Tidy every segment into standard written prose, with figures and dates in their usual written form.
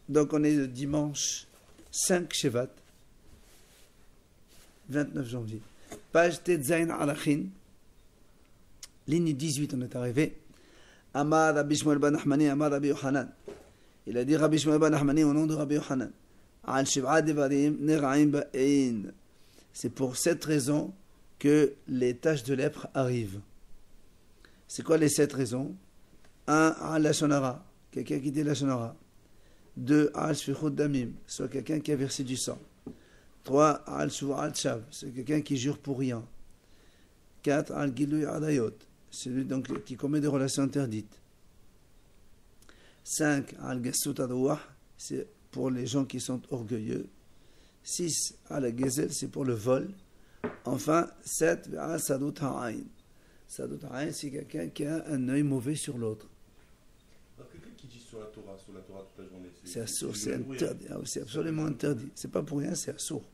Donc on est le dimanche 5 Shevat, 29 janvier. Page Tetzain Alachin, ligne 18, on est arrivé. Amar Rabbi Shmuel ben Nachmani, Amar Rabbi Yochanan. Il a dit Rabbi Shmuel ben Nachmani au nom de Rabbi Yochanan. Al Shiv'a Devarim Nera'im Ba'in. C'est pour cette raison que les taches de lèpre arrivent. C'est quoi les 7 raisons? 1. Al Lashon Hara, quelqu'un qui dit Lashon Hara. 2. Al Shfichut Damim, soit quelqu'un qui a versé du sang. 3. Al Shvu'at Shav, c'est quelqu'un qui jure pour rien. 4. Al Gilui Adayot, celui donc qui commet des relations interdites. 5. Al Gassut Adouah, c'est pour les gens qui sont orgueilleux. 6. Al Gezel, c'est pour le vol. Enfin, 7. Al Sadut Ha'ain. Sadut Ha'ain, c'est quelqu'un qui a un œil mauvais sur l'autre. Alors, quelqu'un qui dit sur la Torah toute la journée, c'est assourd, c'est interdit. Ah, c'est absolument interdit. C'est pas pour rien, c'est assourd.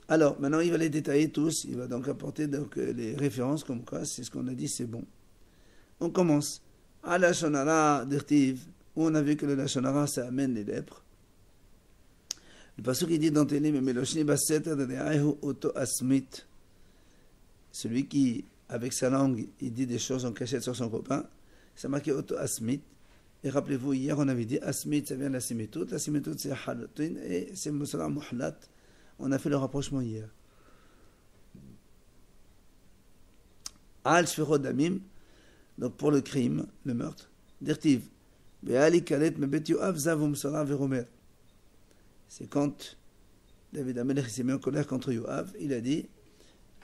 Alors, maintenant, il va les détailler tous. Il va donc apporter donc, les références comme quoi, c'est ce qu'on a dit, c'est bon. On commence. À la Shonara d'Irtiv, où on a vu que le Lashonara, ça amène les lèpres. Le passage qui dit dans Télim, Meloshni Baset Adadayahu Oto Asmit, celui qui, avec sa langue, il dit des choses en cachette sur son copain, c'est marqué Oto Asmit. Et rappelez-vous, hier on avait dit Asmit, ça vient de la Simitout. La Simitout, c'est Halatin et c'est Musala Muhlat. On a fait le rapprochement hier. Al Shfirot Damim, donc pour le crime, le meurtre. Dirtiv, Be'ali Kalet Mebet Yoav Zavum Sara Veromer. C'est quand David Amelech s'est mis en colère contre Yoav, il a dit,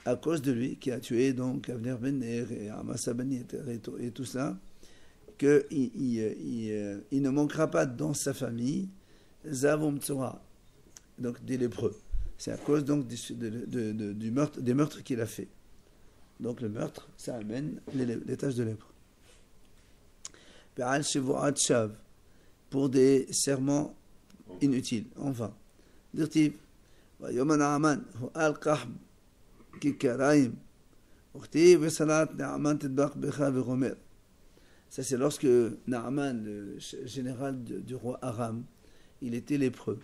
à cause de lui, qui a tué donc Avner Ben Ner et Amasa Ben Yeter et tout ça, qu'il ne manquera pas dans sa famille Zavum Tzora, donc des lépreux. C'est à cause donc du meurtre, des meurtres qu'il a fait. Donc le meurtre, ça amène les taches de lèpre. Be'al Shevu'at Shav, pour des serments inutiles, en vain. Dirtiv, Vayoman Naaman, hu al-Qahb, Kikaraim, Ukhti, Vesalat, Naaman Tedbach, Becha, Veromer. Ça, c'est lorsque Naaman, le général du roi Aram, il était lépreux.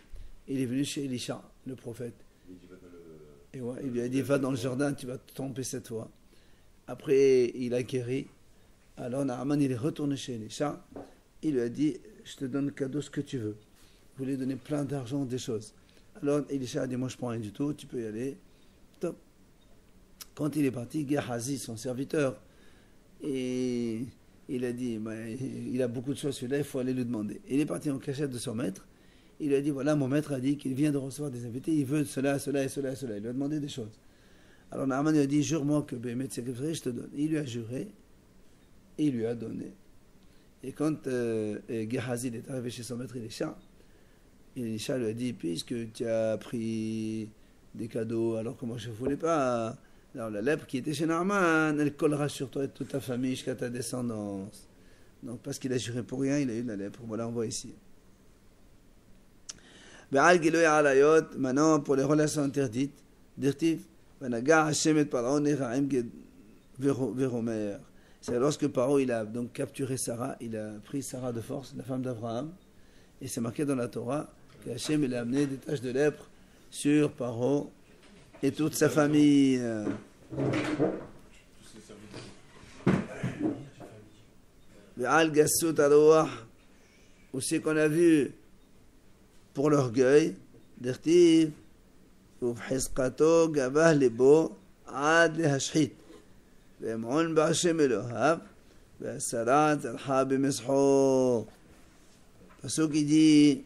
Il est venu chez Elisha, le prophète. Et ouais, il lui a dit, va dans le jardin, tu vas te tromper cette fois. Après, il a guéri. Alors Naaman, il est retourné chez Elisha. Il lui a dit, je te donne cadeau ce que tu veux. Il voulait donner plein d'argent, des choses. Alors Elisha a dit, moi je prends rien du tout, tu peux y aller. Top. Quand il est parti, Gehazi, son serviteur, et il a dit, il a beaucoup de choses celui-là, il faut aller lui demander. Il est parti en cachette de son maître. Il lui a dit, voilà, mon maître a dit qu'il vient de recevoir des invités, il veut cela, cela et cela et cela. Il lui a demandé des choses. Alors Naaman lui a dit, jure-moi que Bémet c'est quelque chose, je te donne. Il lui a juré, et il lui a donné. Et quand Gehazi est arrivé chez son maître Elisha, Elisha lui a dit, puisque tu as pris des cadeaux alors que moi je ne voulais pas, alors la lèpre qui était chez Naaman, elle collera sur toi et toute ta famille jusqu'à ta descendance. Donc parce qu'il a juré pour rien, il a eu la lèpre. Voilà, on voit ici. Maintenant, pour les relations interdites, Dirtiv, c'est lorsque Paro il a donc capturé Sarah, il a pris Sarah de force, la femme d'Abraham, et c'est marqué dans la Torah que Hachem il a amené des taches de lèpre sur Paro et toute sa famille. Ve'al Gassut Adouah, aussi qu'on a vu pour l'orgueil, Dirtiv, ובחזקתו גבה ליבו עד להשחית ואמעון בהשם אלוהיו והשרה זרחה במסחו. Pasuk qui dit,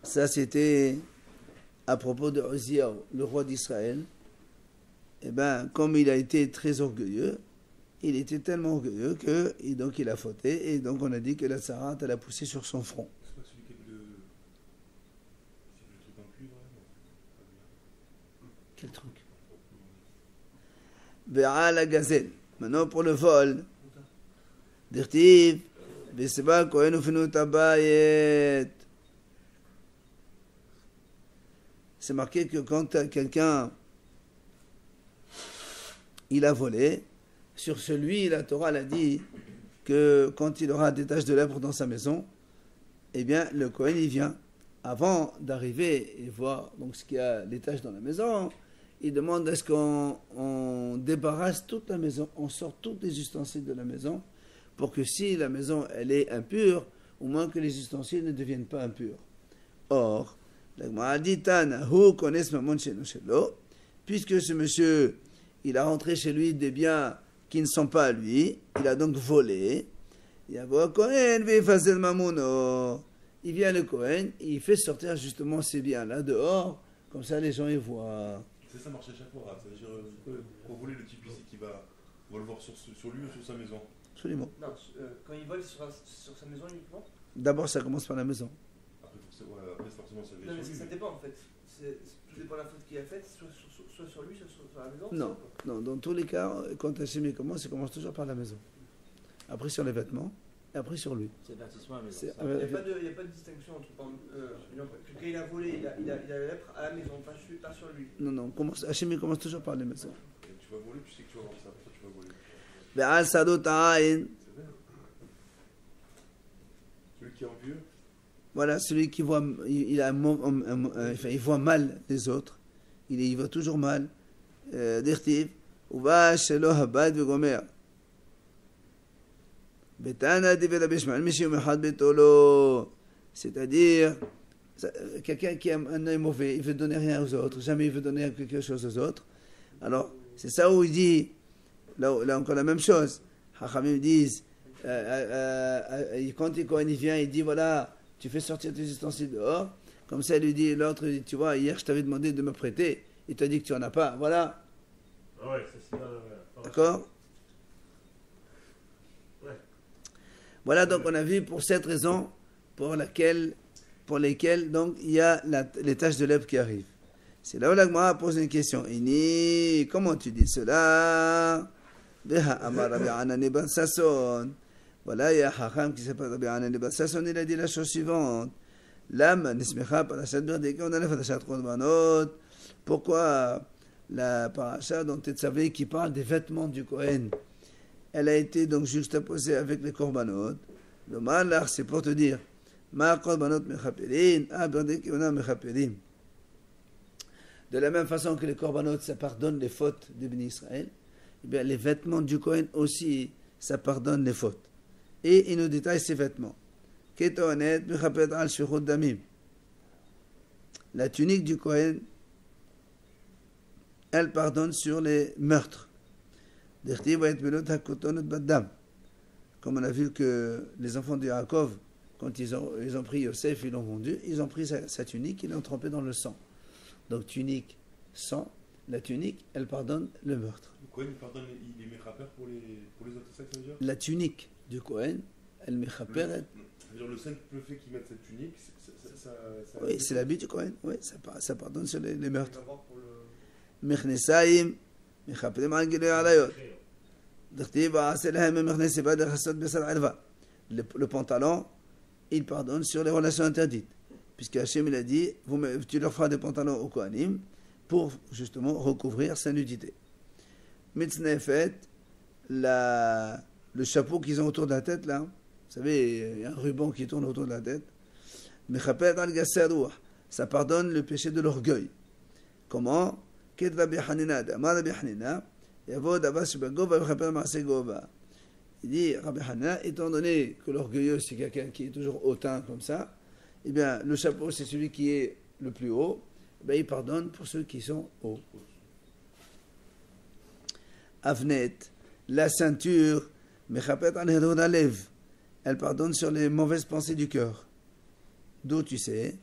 ça c'était à propos de Oziyahu, le roi d'Israël. Et bien, comme il a été très orgueilleux, il était tellement orgueilleux que et donc il a fauté, et donc on a dit que la Sarat elle a poussé sur son front. Quel truc? Béa la gazelle. Maintenant pour le vol. Dirtiv, Beseba Kohen Ufinu Tabayet. C'est marqué que quand quelqu'un il a volé, sur celui, la Torah l'a dit, que quand il aura des taches de lèpre dans sa maison, eh bien, le Kohen, il vient. Avant d'arriver et voir donc, ce qu'il y a les taches dans la maison, il demande est-ce qu'on débarrasse toute la maison, on sort tous les ustensiles de la maison, pour que si la maison elle est impure, au moins que les ustensiles ne deviennent pas impurs. Or, la Gemara dit Tanahu kones mamon shelo, puisque ce monsieur, il a rentré chez lui des biens qui ne sont pas à lui, il a donc volé. Yavo Kohen vefazel mamono. Il vient le Kohen, il fait sortir justement ces biens-là dehors, comme ça les gens y voient. Ça marche à chaque fois. Ça veut dire qu'on voler le type ici qui va le voir sur lui ou sur sa maison. Absolument. Non, quand il vole sur sa maison uniquement. D'abord, ça commence par la maison. Après, forcément, ça Non, mais vient ça sur lui. dépend en fait. Tout dépend de la faute qu'il a faite, soit sur lui, soit sur la maison. Non, non, dans tous les cas, quand Hachem commence, il commence toujours par la maison. Après sur les vêtements, et après sur lui. C'est l'avertissement à la maison. C'est- Il n'y a pas de distinction entre quand il a volé, il a la lèpre à la maison, pas sur lui. Non, non, Hachem commence toujours par les maisons. Et tu vas voler, tu sais que tu vas voir ça. Après, tu vas voler. Ve'al sadot ha'ain. C'est vrai. Celui qui est envieux. Voilà, celui qui voit, il voit mal les autres. Il voit toujours mal. Dirtiv. Uva shelo habad ve'gomer. Betana divela bishmal mishi umechad betolo. C'est-à-dire, quelqu'un qui a un œil mauvais, il veut donner rien aux autres, jamais il veut donner quelque chose aux autres. Alors, c'est ça où il dit, là encore la même chose. Hachamim disent, quand il vient, il dit voilà, tu fais sortir tes ustensiles dehors. Comme ça, il lui dit, l'autre, il dit, tu vois, hier je t'avais demandé de me prêter, il t'a dit que tu en as pas. Voilà. Ah ouais, ça c'est pas. D'accord? Ouais. Voilà, donc on a vu pour cette raison pour lesquelles donc il y a les taches de lèpre qui arrivent. C'est là où la Gemara pose une question. Ini, comment tu dis cela? Beha amar Rabbi Hanani ben Sasson. Voilà, il y a Hacham qui s'appelle Rabbi Hanani ben Sasson, il a dit la chose suivante. L'âme nismecha parashat berdeke, on a la parashat korbanot. Pourquoi la parasha dont tu savais qui parle des vêtements du Kohen, elle a été donc juxtaposée avec les korbanot. Le malach, c'est pour te dire, ma korbanot mechaperin, berdeke on a mechaperim. De la même façon que les korbanot, ça pardonne les fautes des bénis Israël, eh bien les vêtements du Kohen aussi, ça pardonne les fautes. Et il nous détaille ces vêtements. Ketoanet mechapet al shvichut damim. La tunique du Kohen, elle pardonne sur les meurtres. Comme on a vu que les enfants de Yaakov, quand ils ont pris Yosef, ils l'ont vendu, ils ont pris sa tunique, ils l'ont trempée dans le sang. Donc tunique, sang, la tunique, elle pardonne le meurtre. Le Kohen, il pardonne, il est méchapère pour les autres, c'est ça que ça veut dire? La tunique du Kohen, elle méchaper. C'est-à-dire le simple fait qu'il mette cette tunique, ça Oui, c'est l'habit du Kohen, oui, ça pardonne sur les meurtres. On va voir pour le. מכנסיים, מכפרים על גילוי עריות. דכתיב ועשה להם ממכנסי דרסות בשר ערווה. Le pantalon, il pardonne sur les relations interdites. Puisque Hachem il a dit, tu leur feras des pantalons au Kohanim pour justement recouvrir sa nudité. Mitznefet, le chapeau qu'ils ont autour de la tête là, vous savez, il y a un ruban qui tourne autour de la tête. Mechapet al gassarouah, ça pardonne le péché de l'orgueil. Comment? Il dit, Rabbi Hanina, étant donné que l'orgueilleux c'est quelqu'un qui est toujours hautain comme ça, eh bien le chapeau c'est celui qui est le plus haut, eh bien, il pardonne pour ceux qui sont hauts. Avnet, la ceinture, elle pardonne sur les mauvaises pensées du cœur. D'où tu sais,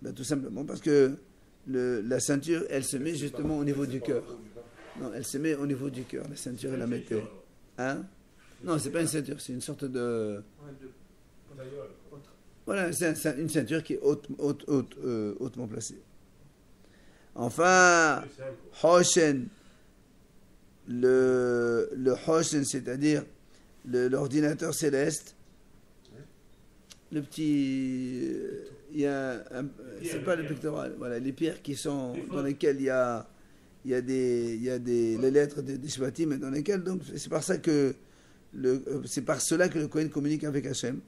ben, tout simplement parce que la ceinture, elle se met justement au niveau du cœur. Non, elle se met au niveau du cœur. La ceinture, elle la mettait. Hein? Non, c'est pas une ceinture, c'est une sorte de. Voilà, c'est une ceinture qui est hautement placée. Enfin, Hoshen, le Hoshen, c'est-à-dire l'ordinateur céleste, le petit. Il y a c'est pas le pectoral, voilà, les pierres qui sont dans lesquelles il y a les lettres des Shvatim dans lesquelles, donc c'est par ça que c'est par cela que le Kohen communique avec Hachem.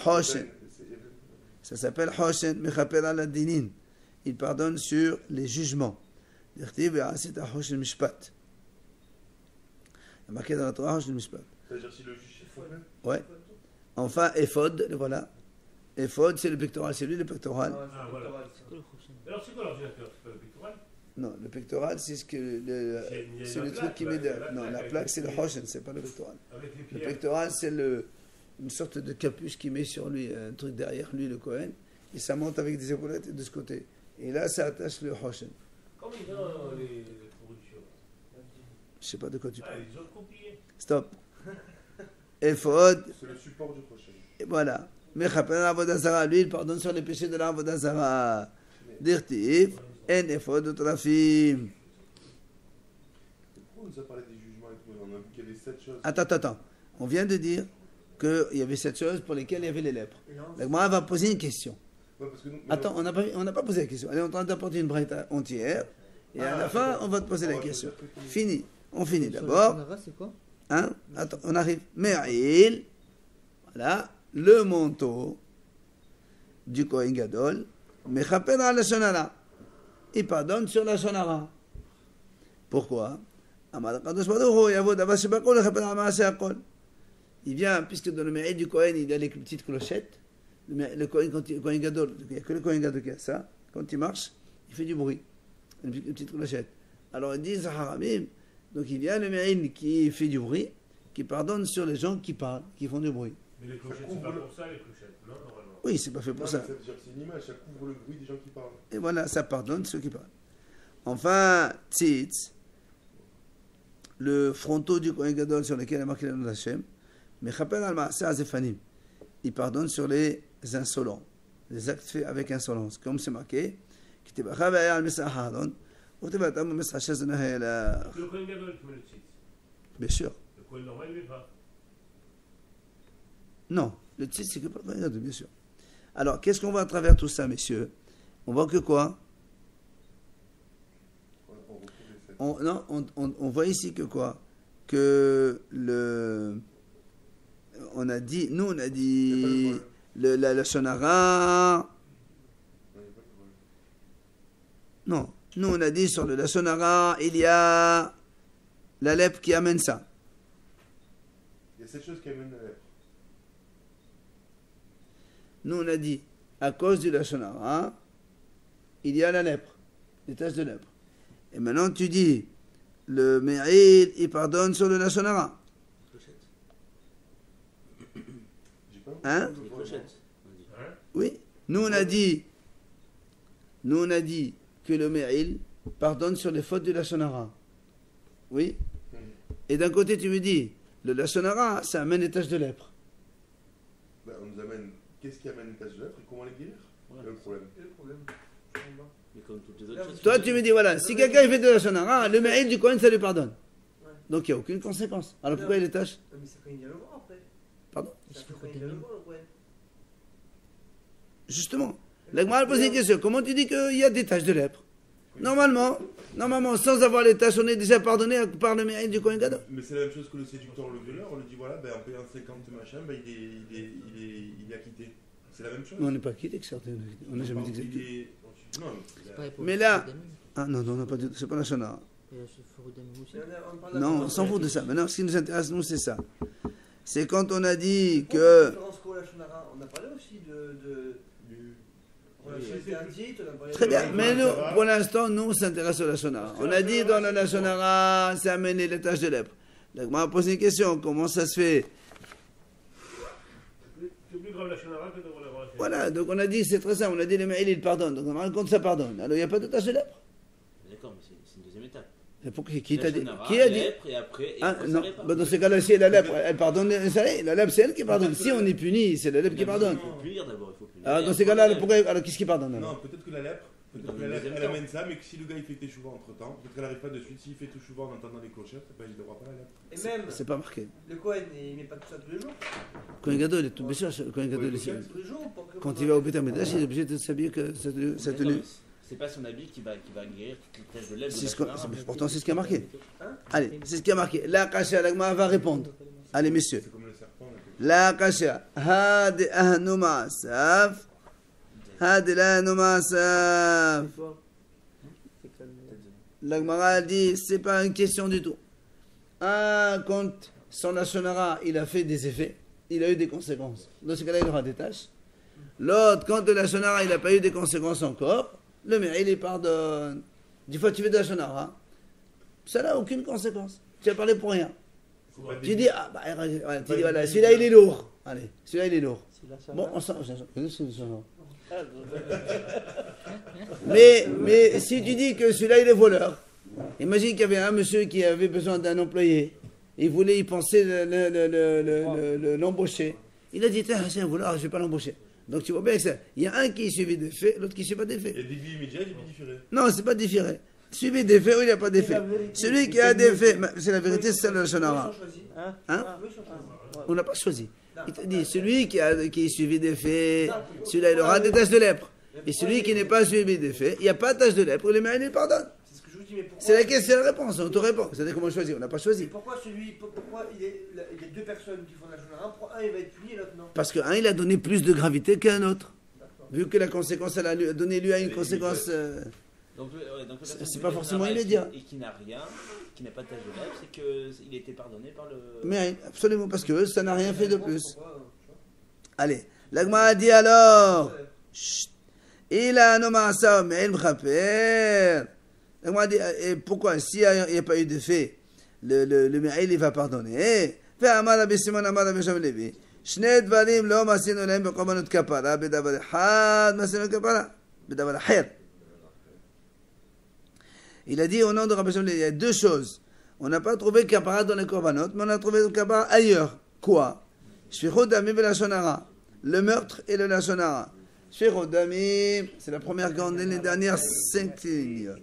Hoshen. Ça s'appelle Hoshen, Mechaper al Dinin. Il pardonne sur les jugements. C'est Hoshen Mishpat. Il y a marqué dans la Torah Hoshen Mishpat. C'est-à-dire si le juge est complet. Ouais. Enfin, Ephod, voilà. Ephod, c'est le pectoral, c'est lui le pectoral. Ah, voilà. Alors, c'est quoi l'ordinateur? C'est pas le pectoral? Non, le pectoral, c'est ce que c'est le truc qui met derrière. Non, la plaque, c'est le Hoshen, c'est pas le pectoral. Avec les Le pierres. pectoral, c'est une sorte de capuche qui met sur lui, un truc derrière lui, le Kohen, et ça monte avec des épaulettes de ce côté. Et là, ça attache le Hoshen. Comme ils ont les productions. Je sais pas de quoi tu Ah, parles. ils ont copié. Stop. Ephod, C'est le support du prochain. et voilà. Mechaper Avodazara, lui, il pardonne sur les péchés de l'Avodazara. Dirtif, en Ephod Utrafim. Pourquoi on nous a parlé des jugements et tout? On a vu qu'il y avait 7 choses. Attends. On vient de dire qu'il y avait cette chose pour lesquelles il y avait les lèpres. Et là, La Gemara va poser une question. Ouais, parce que nous, Attends, on n'a pas posé la question. Elle est en train d'apporter une braïta entière. Et à la fin, on va te poser la question. Fini. On finit d'abord. C'est quoi? Hein? Attends, on arrive. Me'il, voilà, le manteau du Kohen Gadol, Mechaper al la Shonara. Il pardonne sur la Shonara. Pourquoi? Il vient, puisque dans le Me'il du Kohen, il y a les petites clochettes. Le Kohen, le Kohen Gadol, il n'y a que le Kohen Gadol qui a ça. Quand il marche, il fait du bruit. Une petite clochette. Alors ils disent Haramim. Donc il y a le Me'il qui fait du bruit, qui pardonne sur les gens qui parlent, qui font du bruit. Mais les clochettes, c'est pas pour ça, les clochettes, non, normalement. Oui, c'est pas fait pour non, ça. mais c'est-à-dire que c'est une image, ça couvre le bruit des gens qui parlent. Et voilà, ça pardonne ceux qui parlent. Enfin, Tzitz, le fronteau du Kohen Gadol sur lequel est marqué le nom d'Hachem, Mechaper al Maaseh Azefanim. Il pardonne sur les insolents, les actes faits avec insolence, comme c'est marqué. Kitibacha ve'aya al Mesach Aharon, u'tibatam Mesach Shazanah Elach. Le Kohen Gadol qui met le titre. Bien sûr. Le Kohen normal, il ne met pas. Non, le Tzitz, c'est que pas le Kohen Gadol, bien sûr. Alors, qu'est-ce qu'on voit à travers tout ça, messieurs? On voit que quoi? On retrouve les 7. On voit ici que quoi? Que on a dit Il y a pas la Shonara. de problème. Non, nous on a dit sur le Shonara, il y a la lèpre qui amène ça. Il y a 7 choses qui amènent la lèpre. Nous on a dit, à cause du Shonara, il y a la lèpre, les taches de lèpre. Et maintenant tu dis, le Me'il, il pardonne sur le Shonara. J'ai pas Hein? Les clochettes. Hein? Oui. Nous on a dit que le Me'il pardonne sur les fautes du Lashonara. Oui. Et d'un côté tu me dis, le Lashonara, ça amène les taches de lèpre. Ben, on nous amène. Qu'est-ce qui amène une tache de lèpre et comment les guérir? Voilà. C'est le problème. quel est le problème? Je sais pas. Mais comme toutes les autres choses. Toi tu me dis, voilà, si quelqu'un fait de Lashonara, le Me'il du Kohen, ça lui pardonne. Ouais. Donc il n'y a aucune conséquence. Alors pourquoi il y a les taches? Non, mais ça quand il vient le voir après. Pardon? Ça quand il vient le voir, ouais. Justement. La Gemara pose une question. Comment tu dis qu'il y a des taches de lèpre? Normalement, sans avoir les taches, on est déjà pardonné par le Me'il du Kohen Gadol. Mais c'est la même chose que le séducteur ou le violeur. On lui dit voilà, ben, en payant 50 machin, ben, il est acquitté. C'est la même chose. Mais on n'est pas quitté que certains. On n'a jamais dit que Il c'était. est- Non, C'est pareil pour Mais le là- Fouroudamim. Ah non, on n'a pas dit. C'est pas la Shonara. Et là, ce Fouroudamim aussi. Mais on parle de la Non, on différence. s'en fout de ça. Maintenant, ce qui nous intéresse, nous, c'est ça. C'est quand on a dit Pourquoi que. la différence qu'au Lachonara, on a parlé aussi de relation interdite, on a parlé Très de- bien, mais nous, pour l'instant, nous, on s'intéresse au Lachonara. On a dit dans le Lachonara, ça amène les taches de lèpre. Donc, on m'a posé une question comment ça se fait? C'est plus grave la Shonara que de la relation. Voilà, donc on a dit, c'est très simple, on a dit le Me'il, il pardonne. Donc, on a compte, ça pardonne. Alors, il n'y a pas de taches de lèpre? D'accord, mais c'est une deuxième étape. Et pourquoi- Qui La t'a dit? Shonara, Qui a dit? lèpre, et après, et Ah, après, ça non, répare. bah, dans ce cas-là, si la lèpre, elle pardonne, la lèpre, c'est elle qui pardonne. Si on est puni, c'est la lèpre qui pardonne. Il faut punir d'abord, il faut punir. Alors, dans Et ces après, cas-là, lèpre. pourquoi, alors qu'est-ce qui pardonne alors? Non, peut-être que la lèpre, Dans le deuxième elle temps. amène ça, mais que si le gars il fait teshuva entre temps, peut-être qu'elle n'arrive pas de suite. S'il fait teshuva en entendant les clochettes, ben, il ne devra pas la lèpre. Et même, C'est pas marqué. le Cohen, il met pas tout ça tous les jours. Kohen Gadol, il est tout bien sûr, Kohen Gadol, Ouais, ici. Tous les jours pour que. Quand il va au Beth Amikdash, il est obligé de s'habiller que sa D'accord, tenue. mais C'est pas son habit qui va guérir toutes les taches de lèvres. C'est ce pourtant, c'est ce qui a marqué. Allez, c'est ce qui a marqué. La Kasha, l'Agma va répondre. Allez, messieurs. C'est comme le serpent. La Kasha. Hadi ahnu ma'asaf. Hadi la ahnu ma'asaf. L'Agmara dit, c'est pas une question du tout. Quand son Lashonara, il a fait des effets, il a eu des conséquences. Dans ce cas-là, il aura des tâches. L'autre, quand le Lashonara, il n'a pas eu des conséquences encore, le Me'il, il pardonne. Du fois, tu fais de Lashonara, ça n'a aucune conséquence. Tu as parlé pour rien. Tu dis, voilà, celui-là, il est lourd. Allez, celui-là, il est lourd. Bon, on s'en... Mais si tu dis que celui-là il est voleur, imagine qu'il y avait un monsieur qui avait besoin d'un employé, il pensait l'embaucher. Il a dit, c'est un voleur, je ne vais pas l'embaucher. Donc tu vois bien que ça, il y a un qui est suivi des faits, l'autre qui ne suit pas des faits. Il y a des vies immédiates et des vies différées. Non, c'est pas différé. Suivi des faits ou il n'y a pas d'effet. Celui qui a des faits, c'est la vérité, c'est celle de la Shonara. Hein? On n'a pas choisi. Il te dit, celui qui est suivi des faits, celui-là il aura des taches de lèpre. Et celui qui n'est pas suivi des faits, il n'y a pas de taches de lèpre, le Me'il il pardonne. C'est la question, c'est la réponse, on te répond. C'est-à-dire comment choisir, on n'a pas choisi. Pourquoi il y a deux personnes qui font la Shonara, un il va être puni et l'autre non? Parce qu'un il a donné plus de gravité qu'un autre. Vu que la conséquence, elle a donné lieu à une conséquence. C'est pas forcément immédiat. Et qui n'a rien, qui n'a pas de tache de lèvre, c'est qu'il a été pardonné par le. Mais absolument, parce que ça n'a rien fait de plus. Allez, l'Agma a dit alors. Chut. Il a nommé ça, mais il me rappelle. L'Agma a dit, et pourquoi? S'il n'y a pas eu de fait, le Me'il il va pardonner. Fais Amar Rabbi Simon, Amar Rabbi Shimon Levi. שני דברים לא מעשינו להם בקורבנות כפרה, בדבר אחד מעשינו כפרה, בדבר אחר. Il a dit au nom de Rabbi Shimon, il y a deux choses. On n'a pas trouvé kapara dans les korbanot, mais on a trouvé kapara ailleurs. Quoi? Shfichut damim et la shonara. Le meurtre et le lashonara. Shfichut damim, c'est la première grande ligne, les dernières 5 lignes.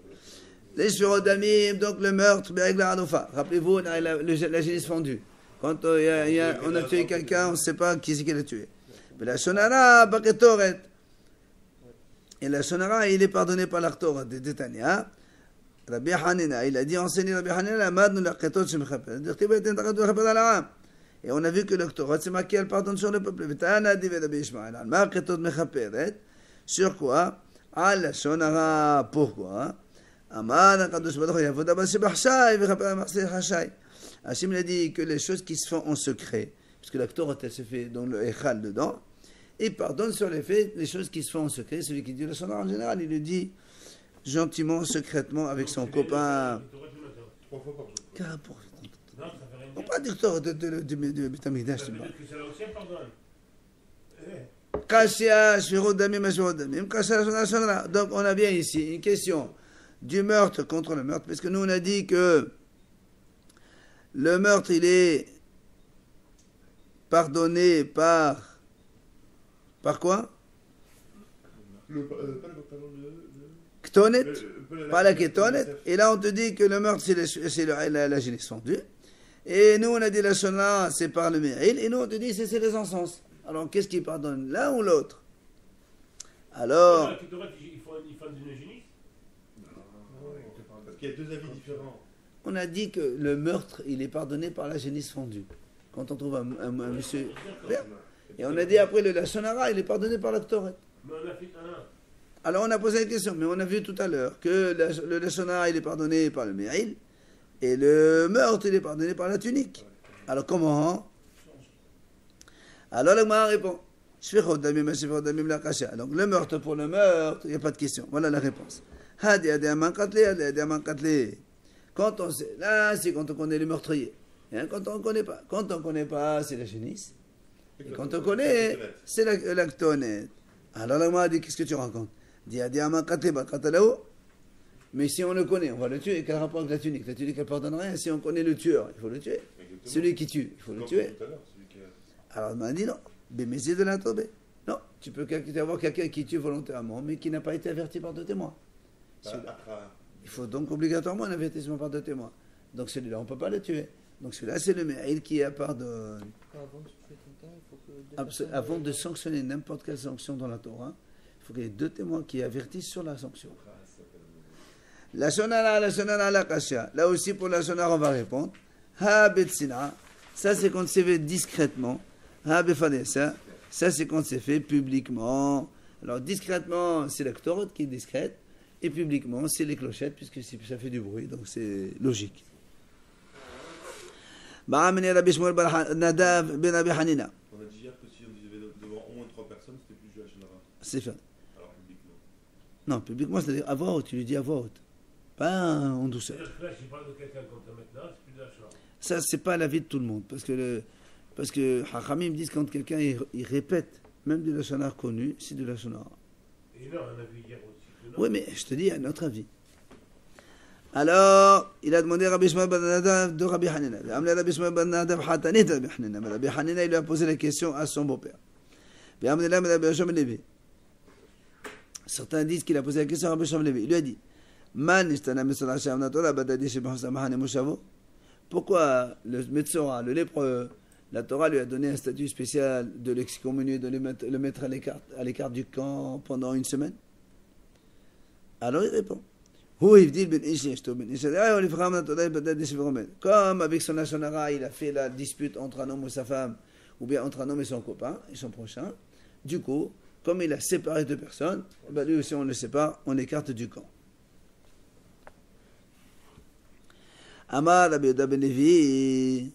Les shfichut damim, donc le meurtre, be'eg la hanoufa. Rappelez-vous, la génisse fendue. Quand on a tué quelqu'un, on ne sait pas qui c'est qui l'a tué. Mais la shonara, baketoret. Et la shonara, il est pardonné par la Torah de Titania. Rabbi Hanina, il a dit, enseigné Rabbi Hanina, et on a vu que le Torah, c'est marqué, elle pardonne sur le peuple. Sur quoi? Al Shonara. Pourquoi? Hachem a dit que les choses qui se font en secret, puisque la Torah, elle se fait dans le Echal dedans, il pardonne sur les faits, les choses qui se font en secret. Celui qui dit le Shonara en général, il le dit gentiment, secrètement, avec son copain. 3 fois par jour. On ne peut pas dire Torah du Betamikdash. Donc on a bien ici une question du meurtre contre le meurtre, parce que nous on a dit que le meurtre il est pardonné par quoi? Ketonet, pas la ketonet. Et là, on te dit que le meurtre, c'est la génisse fendue. Et nous, on a dit la shona, c'est par le Me'il. Et nous, on te dit, c'est les encens. Alors, qu'est-ce qui pardonne, l'un ou l'autre? Alors. Il faut une génisse? Parce qu'il y a deux avis différents. On a dit que le meurtre, il est pardonné par la génisse fendue. Quand on trouve un monsieur. Et on a dit après, la shonara, il est pardonné par la Torah. Mais on a fait un. Alors on a posé la question, mais on a vu tout à l'heure que le lashonara il est pardonné par le Me'il et le meurtre il est pardonné par la tunique. Alors comment? Alors le Gemara répond. Donc le meurtre pour le meurtre, il n'y a pas de question. Voilà la réponse. Quand on sait, là c'est quand on connaît le meurtrier. Quand on ne connaît pas. Quand on ne connaît pas, c'est la génisse. Et quand on connaît, c'est la ketonet. Alors la Gemara dit, qu'est-ce que tu racontes? Mais si on le connaît, on va le tuer. Quel rapport avec la tunique? La tunique, elle ne pardonne rien. Si on connaît le tueur, il faut le tuer. Celui qui tue, il faut le tuer. Alors, on m'a dit non. Bémézé de la tombée. Non, tu peux avoir quelqu'un qui tue volontairement, mais qui n'a pas été averti par deux témoins. Il faut donc obligatoirement un avertissement par deux témoins. Donc celui-là, on ne peut pas le tuer. Donc celui-là, c'est le Me'il qui pardonne. Avant de sanctionner n'importe quelle sanction dans la Torah, il faut qu'il y ait deux témoins qui avertissent sur la sanction. La shonara, la kasha. Là aussi, pour la shonara, on va répondre. Ha betsina. Ça, c'est quand c'est fait discrètement. Ha befadesa. Ça, c'est quand c'est fait publiquement. Alors, discrètement, c'est la ktoret qui est discrète. Et publiquement, c'est les clochettes, puisque ça fait du bruit. Donc, c'est logique. Ba'amini Rabbi Shmuel bar Nadav ben Abi Hanina. On a dit hier que si on disait devant au moins 3 personnes, c'était plus du Hachanara. C'est fait. Alors publiquement. Non, publiquement, c'est-à-dire à voix haute. Tu lui dis à voix haute. Pas en douceur. C'est-à-dire que là, si je parle de quelqu'un comme ça maintenant, c'est plus de la chose. Ça, c'est pas l'avis de tout le monde. Parce que Hachamim disent quand quelqu'un il répète, même de la shonara connue, c'est de la shonara. Et non, on a vu hier aussi que non. Oui, mais je te dis un autre avis. Alors, il a demandé à Rabbi Shmuel ben Nadav de Rabbi Hanina. Rabbi Shmuel ben Nadav hatanit Rabbi Hanina. Mais Rabbi Hanina, il lui a posé la question à son beau-père. Certains disent qu'il a posé la question à Rabbi Shmuel Levi. Il lui a dit, Man ishtana misra Hashem natora badadi shebachsa mahane moshavo. Pourquoi le Metzora, le lépreux, la Torah lui a donné un statut spécial de l'excommunier, de le mettre à l'écart du camp pendant une semaine? Alors il répond. Comme avec son Hashonara, il a fait la dispute entre un homme et sa femme, ou bien entre un homme et son copain, et son prochain, du coup, comme il a séparé deux personnes, lui aussi on le sépare, on l'écarte du camp. Amar Rabbi Yehuda ben Levi,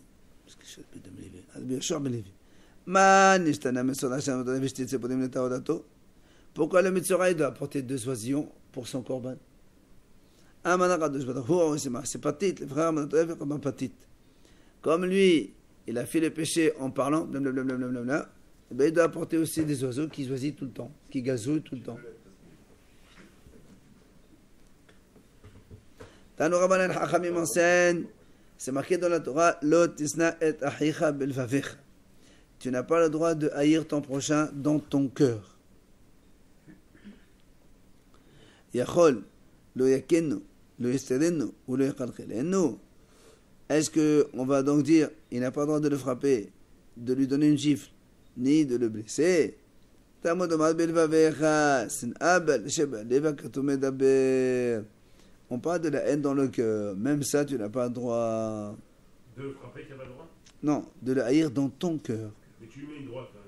Rabbi Yoshua ben Levi, Man nishtana mesora Hashem v'shtitze podim letaodato. Pourquoi le Metzora doit apporter 2 oisillons pour son korban? C'est Patit, le frère Patit. Comme lui, il a fait le péché en parlant, blablabla, ben il doit apporter aussi des oiseaux qui oisillent tout le temps, qui gazouillent tout le temps. Tanu Rabbanan Hachamim enseigne, c'est marqué dans la Torah, Lo tisna et achicha belvavecha. Tu n'as pas le droit de haïr ton prochain dans ton cœur. Yachol, lo yakenu, lo yesterenu, ou lo yakalkelenu. Est-ce qu'on va donc dire, il n'a pas le droit de le frapper, de lui donner une gifle, ni de le blesser? On parle de la haine dans le cœur. Même ça, tu n'as pas le droit. De le frapper, tu n'as pas le droit? Non, de le haïr dans ton cœur. Mais tu lui mets une droite, là.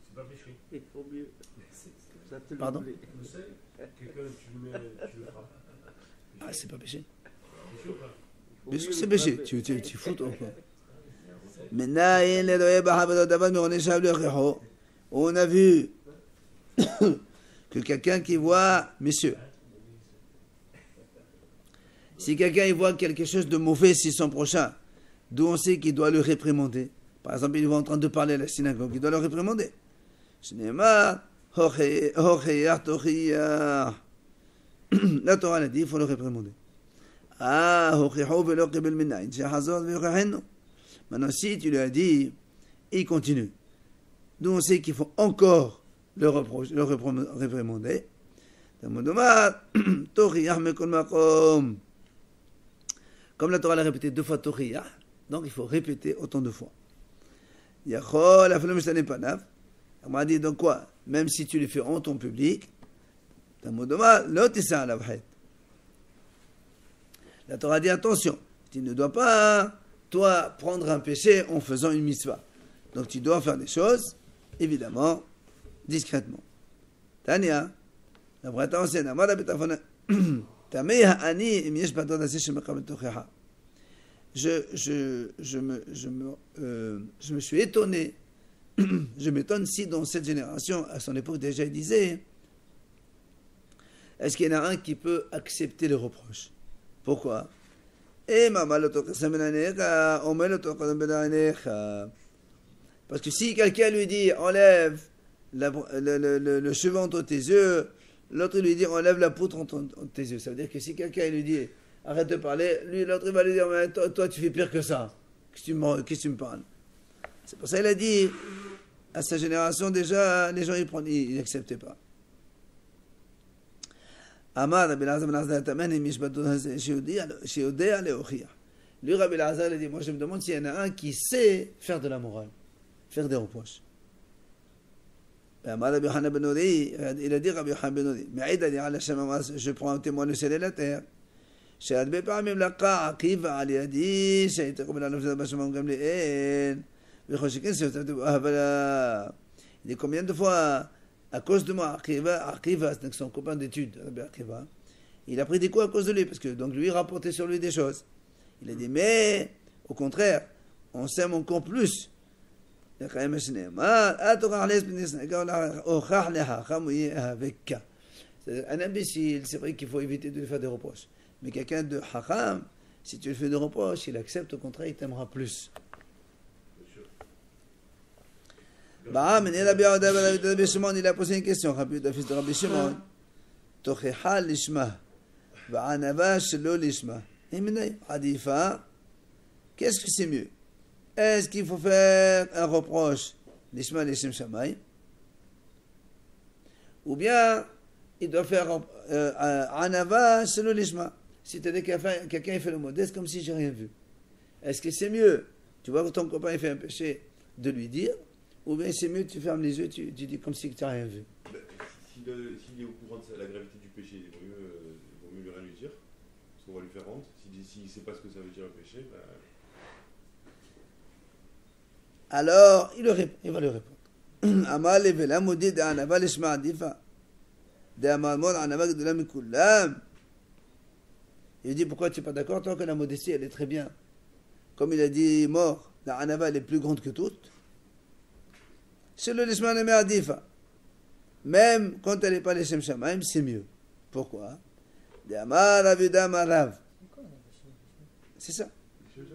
C'est pas péché. Il faut mieux. Ça te le Pardon? plaît. Je sais. Quelqu'un, tu le frappes. Ah, c'est pas péché. Péché ou pas? Bien sûr que c'est péché. Tu fous toi. On a vu que quelqu'un qui voit, messieurs, si quelqu'un il voit quelque chose de mauvais chez son prochain, d'où on sait qu'il doit le réprimander. Par exemple, il est en train de parler à la synagogue, il doit le réprimander. La Torah l'a dit, il faut le réprimander. Maintenant, si tu lui as dit, il continue. D'où on sait qu'il faut encore le réprimander. Comme la Torah l'a répété 2 fois Toriyah, donc il faut répéter autant de fois. On m'a dit donc quoi? Même si tu le fais en ton public, la Torah dit attention, tu ne dois pas, toi, prendre un péché en faisant une mitzvah. Donc tu dois faire des choses, évidemment, discrètement. Tania, la Braïta enseigne, je me suis étonné, je m'étonne si dans cette génération, à son époque déjà, il disait, est-ce qu'il y en a un qui peut accepter les reproches? Pourquoi? Parce que si quelqu'un lui dit enlève le cheveu entre tes yeux, l'autre lui dit enlève la poutre entre tes yeux. Ça veut dire que si quelqu'un lui dit arrête de parler, lui l'autre va lui dire mais toi tu fais pire que ça. Qu'est-ce que tu me parles? C'est pour ça qu'il a dit à sa génération déjà les gens ils n'acceptaient pas. Amar Rabbi Elazar ben Azar Tamen mishbatot shiodea leochia. Lui Rabbi Elazar il dit moi je me demande s'il y en a un qui sait faire de la morale, faire des reproches. אמר רבי יוחנן בן נורי, il a dit רבי יוחנן בן נורי, מעיד אני על השם, je prends un témoin le ciel et la terre, שהרבה פעמים לקה עקיבא על ידי, שהייתי קובל על נפשת בשמם גם לאל, וכל שכן סיימתי באהבה. Il dit combien de fois, à cause de moi, Akiva, c'est son copain d'études, Rabbi Akiva, il a pris des coups à cause de lui, parce que donc lui rapportait sur lui des choses. Il a dit, mais au contraire, on s'aime encore plus. Un imbécile, c'est vrai qu'il faut éviter de lui faire des reproches. Mais quelqu'un de Hakam, si tu lui fais des reproches, il accepte, au contraire, il t'aimera plus. Bah, mais il a posé une question, le fils de Rabbi Shimon. Tochecha lishma, va'anava shelo lishma. Adifa, qu'est-ce que c'est mieux? Est-ce qu'il faut faire un reproche lishma lishem shamay? Ou bien il doit faire anava shelo lishma? C'est-à-dire quelqu'un fait le modeste comme si j'ai rien vu. Est-ce que c'est mieux? Tu vois que ton copain fait un péché, de lui dire? Ou bien c'est mieux, tu fermes les yeux, tu dis comme si tu n'as rien vu. S'il est au courant de la gravité du péché, il vaut mieux lui rien lui dire, parce qu'on va lui faire honte. S'il ne sait pas ce que ça veut dire un péché, ben... Alors, il va lui répondre. Amal levela modi de anava lishma adifa. De amalmon anava gdola mikulam. Il dit, pourquoi tu n'es pas d'accord, toi, que la modestie, elle est très bien. Comme il a dit, mort, la anava, elle est plus grande que toutes. C'est le lishma neme adifa. Même quand elle n'est pas les Shem Shamaim, c'est mieux. Pourquoi? C'est ça.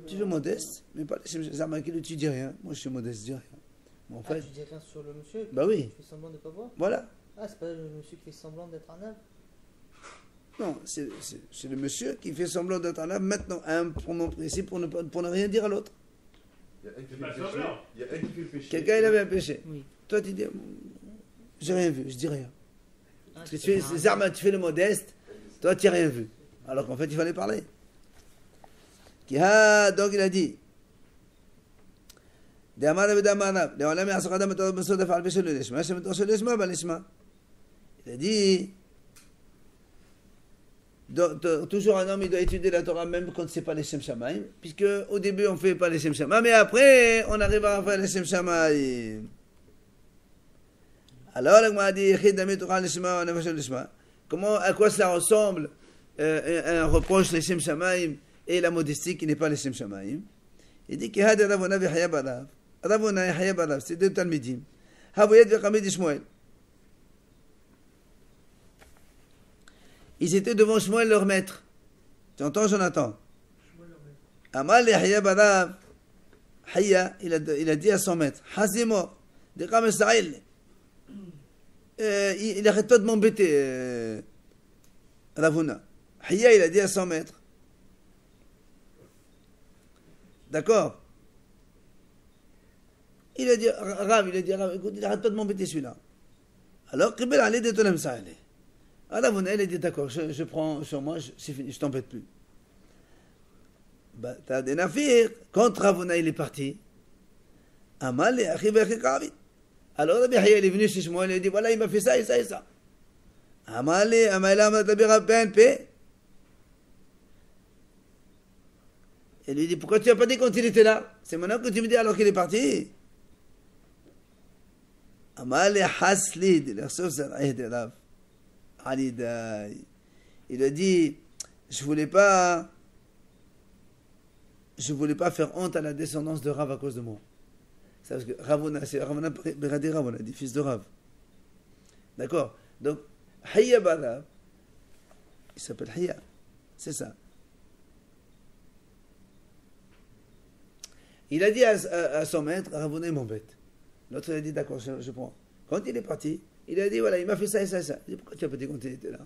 Tu es modeste, mais pas les Shem Shamaim. Tu dis rien. Moi, je suis modeste, je dis rien. Mais en fait, tu dis rien sur le monsieur? Bah oui. Tu fais semblant de ne pas voir? Voilà. Ah, c'est pas le monsieur qui fait semblant d'être un âme? Non, c'est le monsieur qui fait semblant d'être un âme maintenant, à un moment précis pour ne rien dire à l'autre. Il y a un qui fait le péché. Quelqu'un, il avait un péché. Oui. Toi, tu dis, j'ai rien vu, je dis rien. Ah, Parce que tu fais le modeste, toi, tu n'as rien vu. Alors qu'en fait, il fallait parler. Donc, il a dit, il a dit, toujours un homme, il doit étudier la Torah même quand ce n'est pas les Shem Shamaim, puisque au début on ne fait pas les Shem Shamaim, mais après on arrive à faire les Shem Shamaim. Alors, a dit, comment, à quoi ça ressemble un reproche les Shem Shamaim et la modestie qui n'est pas les Shem Shamaim? Il dit que c'est deux Talmidim. Ils étaient devant Shmuel, leur maître. Tu entends, Jonathan? Amal Yahya Barav, Haya, il a dit à son maître, Hazimo, de Ram Israël, il arrête pas de m'embêter, Ravuna. Haya, il a dit à son maître. D'accord? Il a dit, Rav, écoute, il arrête pas de m'embêter celui-là. Alors, Qibel allait de Tolem Sa'ale. Ravuna, il a dit, d'accord, je prends sur moi, c'est fini, je t'embête plus. T'as des nafir, quand Ravuna, il est parti, Amal et Achiv et Achikavit. Alors, Rabbi Haya, il est venu chez Shmuel, il a dit, voilà, il m'a fait ça et ça et ça. Amal et Amalam, Tabira, PNP. Il lui dit, pourquoi tu n'as pas dit quand il était là? C'est maintenant que tu me dis alors qu'il est parti. Amal et Haslid, il a reçu ça, Rav. Alidaï. Il a dit, je voulais pas faire honte à la descendance de Rav à cause de moi. C'est parce que Ravuna, c'est Ravuna Beradi Ravuna, dit fils de Rav. D'accord? Donc, Hayya Barav, il s'appelle Hayya. C'est ça. Il a dit à son maître, Ravuna, il m'embête. L'autre, il a dit, d'accord, je prends. Quand il est parti, il a dit, voilà, il m'a fait ça et ça et ça. Il dit, pourquoi tu as pas dit quand il était là?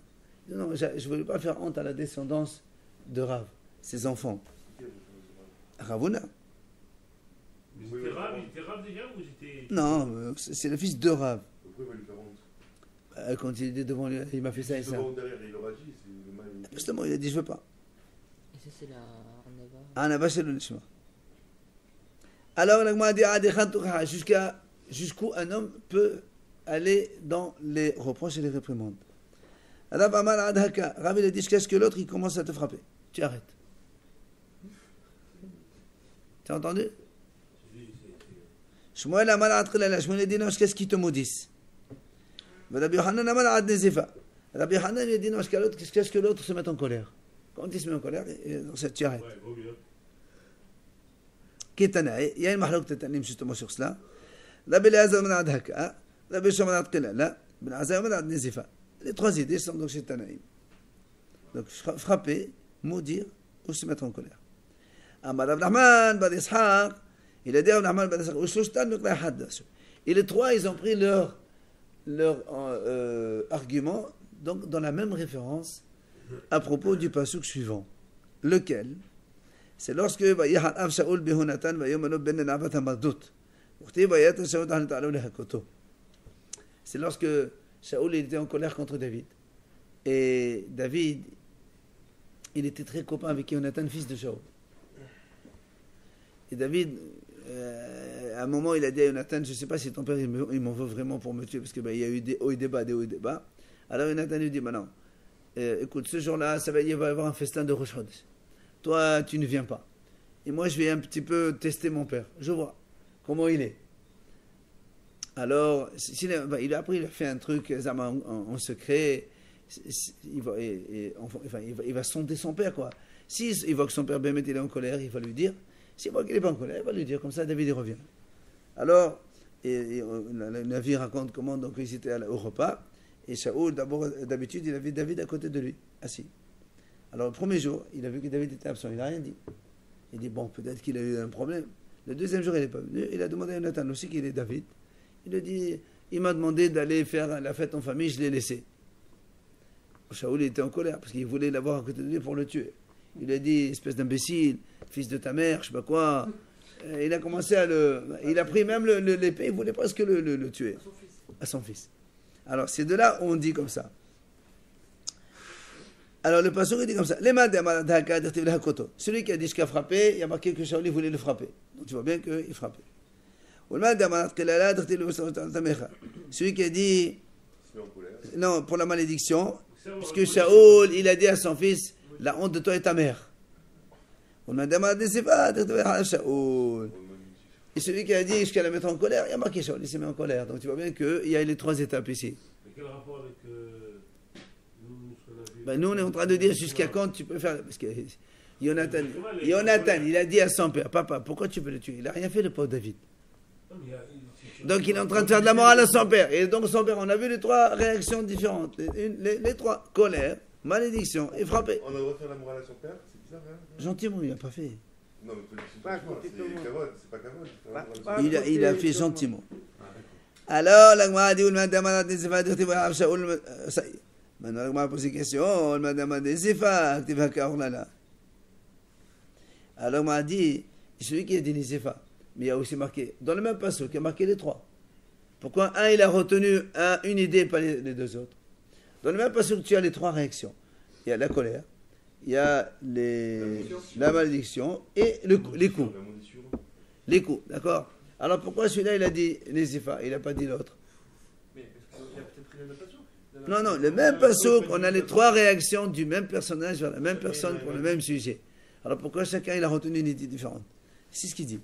Il dit, non, je ne voulais pas faire honte à la descendance de Rav, ses enfants. Ravuna. Il était Rav déjà ou c'était... Non, c'est le fils de Rav. Pourquoi il va lui faire honte? Quand il était devant lui, il m'a fait ça et ça. Devant derrière, il aura dit, c'est le mal. Justement, il a dit, je veux pas. Et ça, c'est la Arnava. Anava c'est le Nishma. Alors, la Gemara dit, jusqu'où un homme peut aller dans les reproches et les réprimandes. Rav Amar Adhaka, Rav il a dit jusqu'à ce que l'autre il commence à te frapper. Tu arrêtes. Tu as entendu? Shmuel Amar Adkhilala, Shmuel a dit non jusqu'à ce qu'il te maudisse. Rabbi Yochanan Amar Ad Nezifa. Rabbi Yochanan il a dit non jusqu'à ce que l'autre se mette en colère. Quand il se met en colère, tu arrêtes. Ouais, vaut mieux. Kitanaï, il y a une mahlok tatanim justement sur cela. Rabbi Elazar Amar Adhaka, Rabbi Yochanan Amar Adkhilala, Ben Azar Amar Ad Nezifa. Les trois idées sont donc chez Tanaïm. Donc frapper, maudire ou se mettre en colère. Amar Rav Nachman bar Yitzhak, il a dit Rav Nachman bar Yitzhak, Ushloshtan Nuklai Haddash. Et les trois, ils ont pris leur argument donc dans la même référence à propos du pasuk suivant. Lequel? C'est lorsque Vayihal Av Shaul Bihunatan Vayomano Ben Navat Hamadut. C'est lorsque Shaul était en colère contre David. Et David, il était très copain avec Jonathan, fils de Shaul. Et David, à un moment, il a dit à Jonathan, je ne sais pas si ton père il m'en veut vraiment pour me tuer, parce qu'il y a eu des hauts et des bas, des hauts et des bas. Alors Jonathan lui dit, non, écoute, ce jour-là, il va y avoir un festin de Rosh Chodesh. Toi, tu ne viens pas. Et moi, je vais un petit peu tester mon père. Je vois comment il est. Alors, il a fait un truc en secret. Il va sonder son père, quoi. S'il voit que son père Bémet il est en colère, il va lui dire. S'il voit qu'il n'est pas en colère, il va lui dire. Comme ça, David il revient. Alors, le navire raconte comment donc ils étaient au repas. Et Shaoul, d'habitude, il avait David à côté de lui, assis. Alors, le premier jour, il a vu que David était absent. Il n'a rien dit. Il dit, bon, peut-être qu'il a eu un problème. Le deuxième jour, il n'est pas venu. Il a demandé à Jonathan aussi qu'il est David. Il lui dit, il m'a demandé d'aller faire la fête en famille, je l'ai laissé. Shaoul était en colère parce qu'il voulait l'avoir à côté de lui pour le tuer. Il a dit, espèce d'imbécile, fils de ta mère, je sais pas quoi. Il a commencé à il a pris même l'épée, il voulait presque le tuer. À son fils. Alors, c'est de là où on dit comme ça. Alors, le pasteur il dit comme ça. Celui qui a dit qu'il a frappé, il y a marqué que Shaoul voulait le frapper. Donc, tu vois bien qu'il frappait. Celui qui a dit non pour la malédiction, parce que Shaoul il a dit à son fils, la honte de toi et ta mère. Et celui qui a dit jusqu'à la mettre en colère, il a marqué Shaoul, il s'est mis en colère. Donc tu vois bien qu'il y a les trois étapes ici. Mais quel rapport avec nous, ce qu'on a vu? Nous on est en train de dire jusqu'à quand tu peux faire, parce que Jonathan il a dit à son père, papa pourquoi tu veux le tuer? Il n'a rien fait le pauvre David. Donc il est en train de faire de la morale à son père. Et donc son père, on a vu les trois réactions différentes. Les trois, colère, malédiction et frapper. On a le droit de faire la morale à son père? C'est bizarre, hein? Gentiment, il n'a pas fait. Non, mais c'est pas cavode, c'est pas cavode. Il a fait gentiment. Alors, la Gemara dit, maintenant la Gemara pose une question, alors la Gemara dit, celui qui a dit Nisefa, mais il y a aussi marqué, dans le même passage, qui a marqué les trois. Pourquoi un, il a retenu une idée et pas les deux autres? Dans le même passage, tu as les trois réactions. Il y a la colère, il y a la malédiction et les coups. Les coups, d'accord? Alors pourquoi celui-là, il a dit Nézipha, il n'a pas dit l'autre? Mais parce qu'il a peut-être pris le même passouk. Non, le même passage, on a les trois réactions du même personnage vers la même personne pour le même sujet. Alors pourquoi chacun, il a retenu une idée différente? C'est ce qu'il dit.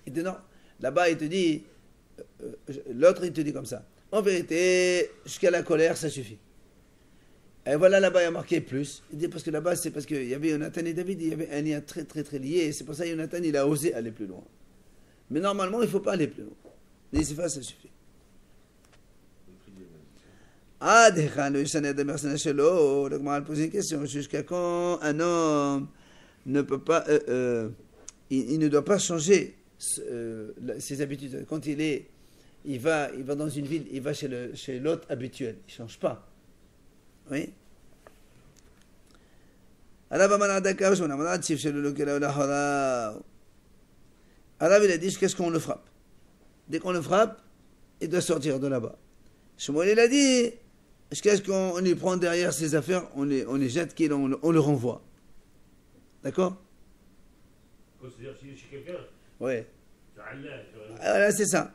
Il dit non. Là-bas, il te dit, l'autre, il te dit comme ça. En vérité, jusqu'à la colère, ça suffit. Et voilà, là-bas, il y a marqué plus. Il dit parce que là-bas, c'est parce qu'il y avait Jonathan et David, il y avait un lien très, très, très lié. Et c'est pour ça que Jonathan, il a osé aller plus loin. Mais normalement, il ne faut pas aller plus loin. Mais c'est ça suffit. Ah, le Gemara pose une question. Jusqu'à quand un homme ne peut pas, il ne doit pas changer ses habitudes. Quand il va dans une ville, il va chez l'autre habituel. Il ne change pas. Oui. Alors, il a dit qu'est-ce qu'on le frappe. Dès qu'on le frappe, il doit sortir de là-bas. Shmuel, il a dit qu'est-ce qu'on lui prend derrière ses affaires, on les jette, on le renvoie. D'accord? considère s'il est chez quelqu'un, Oui. c'est Allah, c'est Voilà, c'est ça.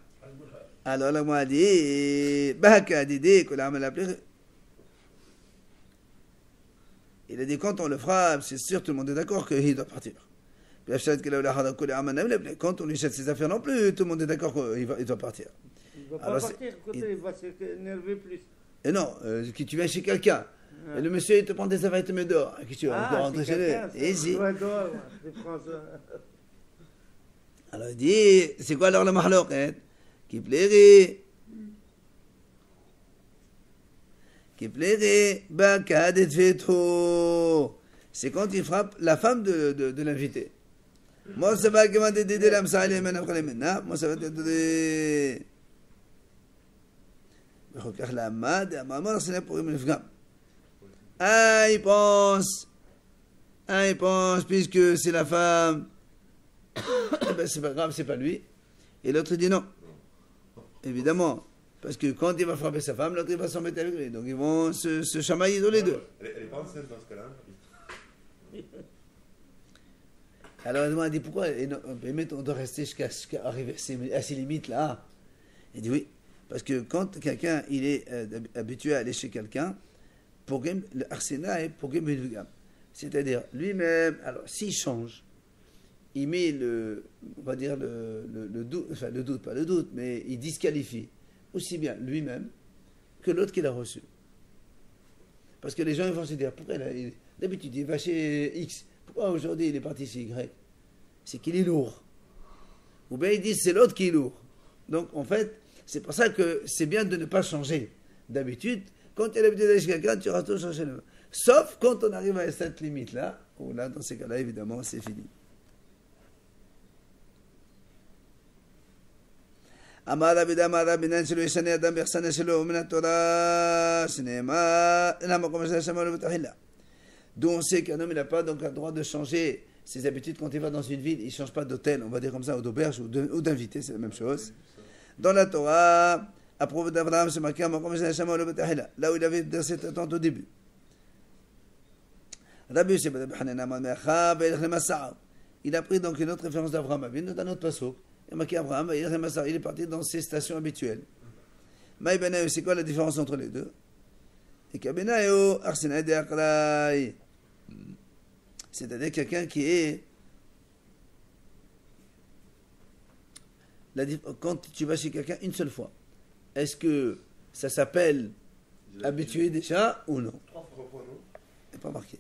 Alors, la moi dit, Bahaka Didi, qu'on a appelé. Il a dit, quand on le frappe, c'est sûr, tout le monde est d'accord qu'il doit partir. Quand on lui jette ses affaires non plus, tout le monde est d'accord qu'il doit partir. Il ne va pas Alors, partir, il va s'énerver plus. Et non, tu viens chez quelqu'un, et le monsieur il te prend tes affaires et te met dehors. Et que tu vas encore rentrer chez lui. Et si. Alors il dit, c'est quoi alors le mahlouk qui plairait bakadet fetho. C'est quand il frappe la femme de l'invité. Moi, ça va que t'aider l'âme ça allait maintenant maintenant. Moi, ça va t'aider. La maman, c'est pour une femme. Ah, il pense, puisque c'est la femme. Eh ben, c'est pas grave, c'est pas lui. Et l'autre dit non. Évidemment. Parce que quand il va frapper sa femme, l'autre il va s'embêter avec lui. Donc ils vont se chamailler tous les deux. Elle est pas enceinte dans ce cas-là. Alors elle m'a dit pourquoi on doit rester jusqu'à arriver à ces limites là. Il dit oui. Parce que quand quelqu'un il est habitué à aller chez quelqu'un, l'arsenal est pour gamme. C'est-à-dire lui-même, alors s'il change, il met on va dire le doute, enfin le doute, pas le doute, mais il disqualifie aussi bien lui-même que l'autre qu'il a reçu. Parce que les gens ils vont se dire, pourquoi d'habitude il va chez X, pourquoi aujourd'hui il est parti chez Y? C'est qu'il est lourd. Ou bien ils disent c'est l'autre qui est lourd. Donc en fait, c'est pour ça que c'est bien de ne pas changer. D'habitude, quand tu as l'habitude d'aller chez quelqu'un, tu auras tout changé. Sauf quand on arrive à cette limite-là, où là, dans ces cas-là, évidemment, c'est fini. אמר רבי דה אמר רבי נן שלא ישנה אדם באכסניה שלו ומן התורה שנאמר למה כל מה ששמע לו בתחילה. D'où on sait qu'un homme n'a pas donc le droit de changer ses habitudes quand il va dans une ville, il ne change pas d'hôtel, on va dire comme ça, ou d'auberge ou d'invité, c'est la même chose. Dans la Torah, à propos d'Abraham, c'est marqué là où il avait dans cette attente au début. Il a pris donc une autre référence d'Abraham, dans un autre passage. Il a marqué Abraham, il est parti dans ses stations habituelles. C'est quoi la différence entre les deux? C'est-à-dire quelqu'un qui est... Quand tu vas chez quelqu'un une seule fois, est-ce que ça s'appelle habitué déjà ou non? 3 fois, non? C'est pas marqué.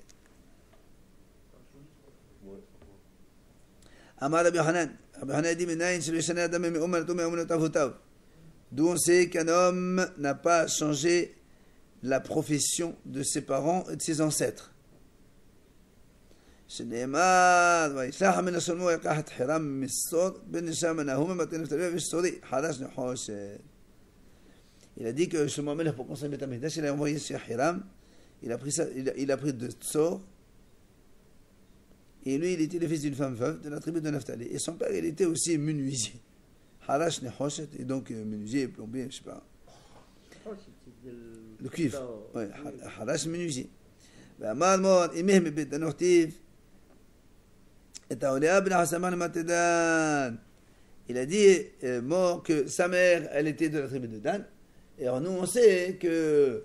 Amar Rabbi Hanan. Rabbi Hanan dit Menaïn, c'est le Shana Adam et Omer Toumé Omer Tavotav. D'où on sait qu'un homme n'a pas changé la profession de ses parents et de ses ancêtres. שנאמר, וישלח מן השלמו יקח את חירם מסוד בן נשם נהום ומתן נפתלי וסודי חדש נחושת. Il a dit que Shlomo HaMelech, pour construire le Beth Amikdash, il a envoyé chez Hiram, il a pris de Tsor, et lui il était le fils d'une femme veuve de la tribu de Naphtali. Et son père il était aussi menuisier. Harash Nehoshet, et donc menuisier, plombier, je ne sais pas. Le cuivre, oui, Harash menuisier. ואמר מאוד, אמם מבית דנוכתיב, את העולה בן החסמן למתדן. Il a dit, mort, que sa mère, elle était de la tribu de Dan. Et alors nous, on sait que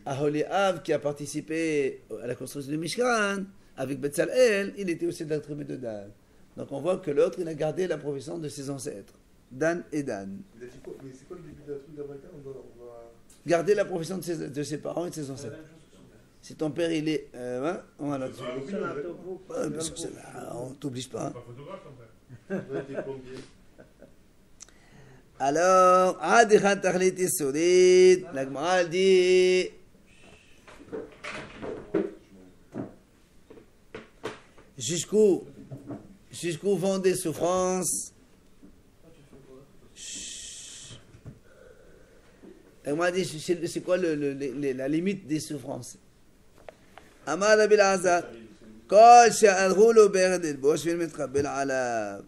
Aholiav, qui a participé à la construction du Mishkan, avec Betzalel, il était aussi de la tribu de Dan. Donc on voit que l'autre, il a gardé la profession de ses ancêtres, Dan et Dan. Mais c'est quoi le début de la truc d'Abraham? On va... Garder la profession de ses parents et de ses ancêtres. Si ton père il est... on va là-dessus. On t'oblige pas. Hein. pas photographe ton père. Ouais, t'es plombier. Alors, Adichat Tachlit Yisodit, la Gemara dit... Jusqu'où vont des souffrances? La Gemara dit, c'est quoi la limite des souffrances? אמר רבי אלעזר, כל שערו לו ברד אלבוש ומתקבל עליו.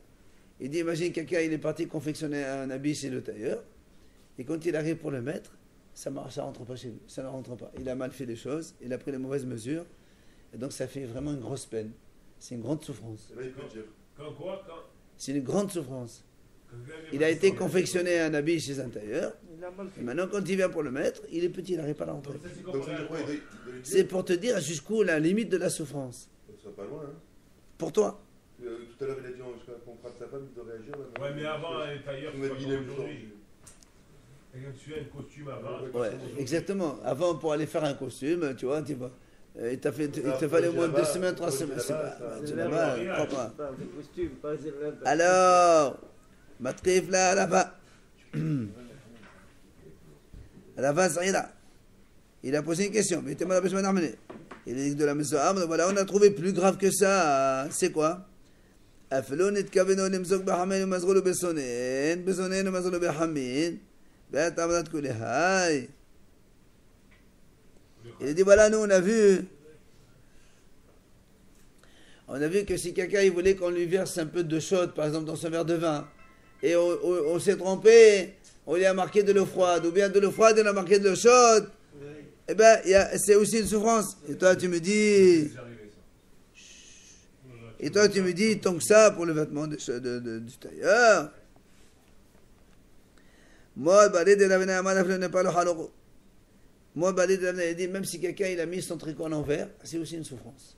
Il dit, imagine quelqu'un, il est parti confectionner un habit chez le tailleur, et quand il arrive pour le mettre, ça rentre pas chez lui, ça ne rentre pas. Il a mal fait les choses, il a pris les mauvaises mesures, et donc ça fait vraiment une grosse peine. C'est une grande souffrance. Là, il peut dire, Quand quoi? Quand C'est une grande souffrance. quelqu'un vient Il a me été voir. confectionné un habit chez un tailleur. Il a mal Et fait. maintenant, quand il vient pour le mettre, il est petit, il n'arrive pas à rentrer. Donc, ça, c'est Donc ça comparé veut à dire quoi? quoi? Il doit lui C'est dire pour te dire jusqu'où la limite de la souffrance. ça sera pas loin. Hein. Pour toi. Tout à l'heure, il a dit jusqu'à qu'on frappe sa femme, il doit réagir. Là, Ouais, mais avant, les tailleurs, On c'est a pas dit comme les plus aujourd'hui. Quelqu'un tu as un costume avant. c'est pas Ouais, comme aujourd'hui. exactement. Avant, pour aller faire un costume, tu vois, tu vas. Il t'a Ça, fallu au moins là-bas, 2 semaines, 3 faut semaines. aller C'est là-bas, pas. ça- Tu C'est là-bas, là-bas. crois pas. Pas de costume, pas de rêve. Alors, Matrif là-bas. Là-bas, ça y est là. Il a posé une question. Mais il a besoin d'amener. Il a dit de la maison, voilà, on a trouvé plus grave que ça. C'est quoi? أفلون اتكبنوا نمزق بحمين ومزغلوا بسنين بسنين ومزغلوا بحمين بقت عملت كل هاي. Il a dit voilà, nous on a vu que si quelqu'un il voulait qu'on lui verse un peu de chaude, par exemple dans son verre de vin, et on s'est trompé, on lui a marqué de l'eau froide, ou bien de l'eau froide, on a marqué de l'eau chaude, eh ben c'est aussi une souffrance. Et toi tu me dis, C'est arrivé, ça. et toi tu me dis, tant que ça pour le vêtement du tailleur. Moi, balid el avena amal afle n'est pas le haloko. Moi, balid el avena, il dit même si quelqu'un il a mis son tricot à l'envers, c'est aussi une souffrance.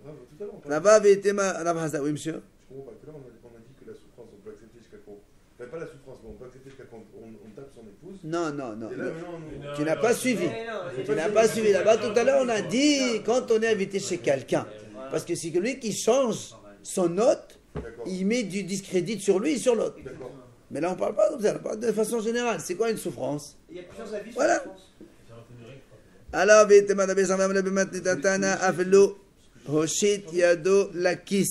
Ah, bah, tout à l'heure, on parlait- Là-bas, avait été ma Rav Hazda, oui monsieur. Je comprends pas. Tout à l'heure, on a dit que la souffrance, on peut accepter jusqu'à quand. Enfin, pas la souffrance, mais on peut accepter jusqu'à quand on tape son épouse. Non, non, non. Et là, non. maintenant, Non, Tu n'as non, pas c'est suivi. Mais non, Tu n'as pas suivi. Là-bas, tout à l'heure, on a dit, quand on est invité chez quelqu'un, parce que c'est lui qui change son note, D'accord. il met du discrédit sur lui et sur l'autre. D'accord. Mais là, on ne parle pas comme ça, on parle de façon générale. C'est quoi une souffrance? Il y a plusieurs avis Voilà. sur la France. C'est un peu une règle, quoi. Alors, vite, madame, Bessamam, le Bemat, Netatana, Avelo, Hoshit, Yado, Lakis,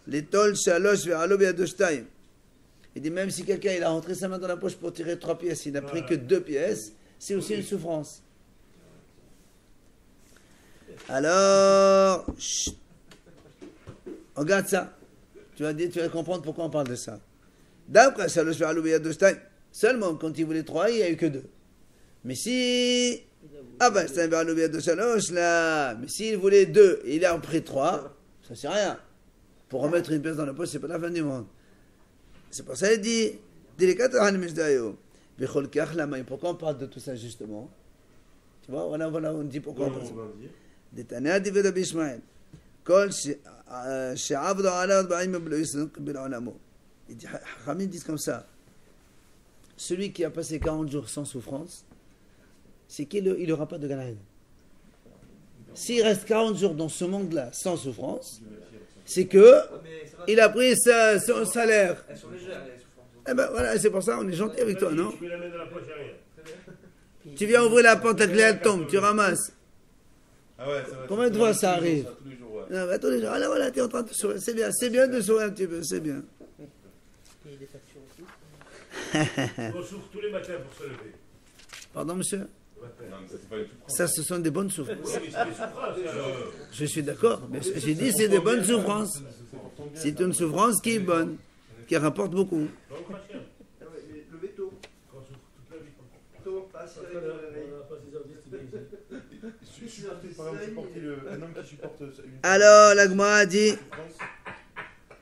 L'étol, Shalosh, Veralo, Biado, Shtaim. Il dit, même si quelqu'un il a rentré sa main dans la poche pour tirer 3 pièces, il n'a pris que 2 pièces, c'est aussi une souffrance. Alors, chut. Regarde ça. Tu vas comprendre pourquoi on parle de ça. D'après Shalosh, Veralo, Biado, Shtaim. Seulement, quand il voulait 3, il n'y a eu que 2. Mais si. Ah ben, c'est un Veralo, Biado, Shalosh, là. Mais s'il voulait 2 et il a en pris 3, ça c'est rien. Pour remettre une pièce dans la poche, c'est pas la fin du monde. C'est pour ça qu'il dit, pourquoi on parle de tout ça justement? Tu vois, voilà, on dit pourquoi on parle de ça. On va dire. Détané dit Rabbi Ishmael, Kol she'avdu ala arba'im blo yisnuk bil olamo. Il dit, Hamid dit comme ça, celui qui a passé 40 jours sans souffrance, c'est qu'il n'aura pas de galère. S'il reste 40 jours dans ce monde-là sans souffrance, c'est que Mais ça va, il a pris son salaire. elles sont légères, les souffrances. Eh ben voilà, c'est pour ça on est gentil avec toi, non? Tu mets la main dans la poche, y a rien. Tu viens ouvrir la porte, la clé elle tombe, tu ramasses. Ah ouais, ça va. Combien de fois ça tous les arrive? jours, tous les jours, ouais. Non, mais tous les jours, alors voilà, tu es en train de sourire. C'est bien de sourire un petit peu, c'est bien. Payer des factures aussi. On souffre tous les matins pour se lever. Pardon, monsieur? Le matin. Non, mais ça, c'est pas une souffrance. Ça, ce sont des bonnes souffrances. Oui, mais c'est des souffrances, alors. Je suis d'accord, mais ce que j'ai dit, c'est des bonnes souffrances. C'est pour ton bien. C'est une souffrance qui est bonne, qui rapporte beaucoup. Pas au machin. Ah ouais, mais le veto, Quand on souffre toute la vie. tôt, pas si avec le réveil. Par exemple, supporter un homme qui supporte une Alors, la Gemara a dit, souffrance.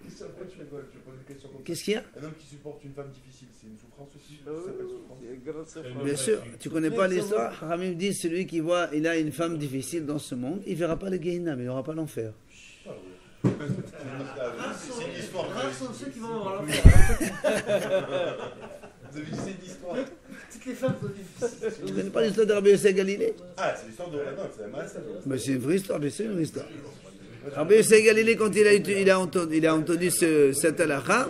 C'est pourquoi tu rigoles? Je pose une question comme ça. qu'est-ce qu'il y a? Un homme qui supporte une femme difficile, c'est une souffrance aussi? Ah Ça oui, s'appelle oui, souffrance. c'est une grande souffrance. Bien sûr, tu connais pas l'histoire. Ramim dit, celui qui voit, il a une femme difficile dans ce monde, il verra pas le Gehinna, mais il n'aura pas l'enfer. C'est une histoire. Rares sont ceux qui vont avoir l'enfer. Vous avez dit c'est une histoire. Toutes les femmes sont difficiles. Tu connais pas l'histoire de Rabbi Yosef Galilée? Ah, c'est l'histoire de la note, c'est un massage. Mais c'est une vraie histoire, mais c'est une vraie histoire. Rabbi Yosef Galilée, quand il a entendu cette halakha,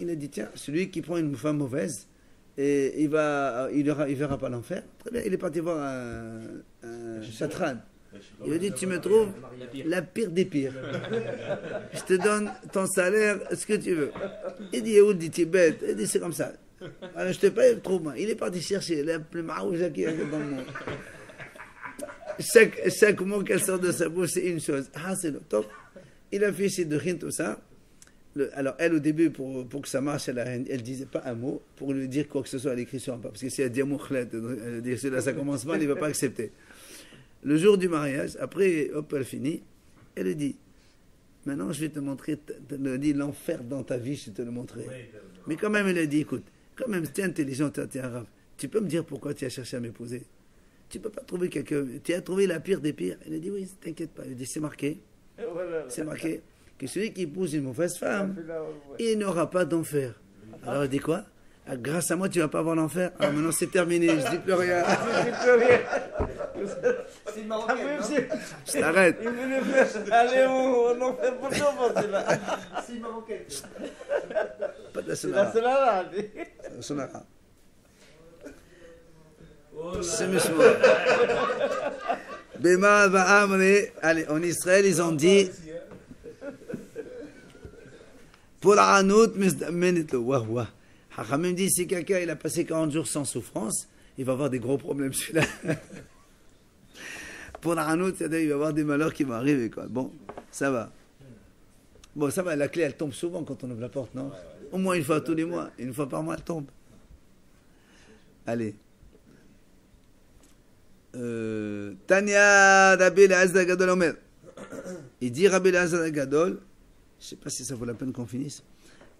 il a dit tiens, celui qui prend une femme mauvaise, et il verra pas l'enfer. Très bien, il est parti voir un chatran. Il lui a dit tu me trouves la pire des pires. Je te donne ton salaire, ce que tu veux. Il dit où dit Tibet? Il dit c'est comme ça. Alors, je te paye trop moins. Il est parti chercher la plus maouja qu'il y a dans le monde. Chaque mot qu'elle sort de sa bouche, c'est une chose. Ah, c'est le top. Il a fait ses de tout ça. Alors, elle, au début, pour que ça marche, elle disait pas un mot. Pour lui dire quoi que ce soit, elle écrit sur un papier. Parce que si elle dit Moukhlet, elle dit là, ça commence mal, il ne va pas accepter. Le jour du mariage, après, hop, elle finit. Elle lui dit Maintenant, je vais te montrer, dit l'enfer dans ta vie, je vais te le montrer. Oui, Mais quand même, il a dit, écoute, quand même, tu es intelligent, tu es arabe. Tu peux me dire pourquoi tu as cherché à m'épouser? Tu peux pas trouver quelqu'un. Tu as trouvé la pire des pires. Il a dit, oui, t'inquiète pas. Il a dit, c'est marqué. C'est marqué que celui qui épouse une mauvaise femme, il n'aura pas d'enfer. Alors il dit quoi? Ah, grâce à moi, tu vas pas avoir l'enfer. Ah, maintenant c'est terminé, je dis plus rien. C'est une marocaine. Hein. Je t'arrête. Il voulait faire aller en enfer pour toi, c'est là. C'est une marocaine. Pas de la C'est la sonara. seule là. Sonara. Oh là C'est monsieur. Bema va amener. Allez, en Israël, ils ont dit. Pour la hanout, menit-le. Wah, wah. Hachamim dit, si quelqu'un il a passé 40 jours sans souffrance, il va avoir des gros problèmes celui-là. Pour la hanout, c'est-à-dire il va avoir des malheurs qui vont arriver. Quoi. Bon, ça va. Bon, ça va, la clé elle tombe souvent quand on ouvre la porte, non? Au moins une fois tous les mois, une fois par mois elle tombe. Allez. Tania Rabbi Elazar Gadol Omer. Il dit Rabbi Elazar Gadol, je ne sais pas si ça vaut la peine qu'on finisse.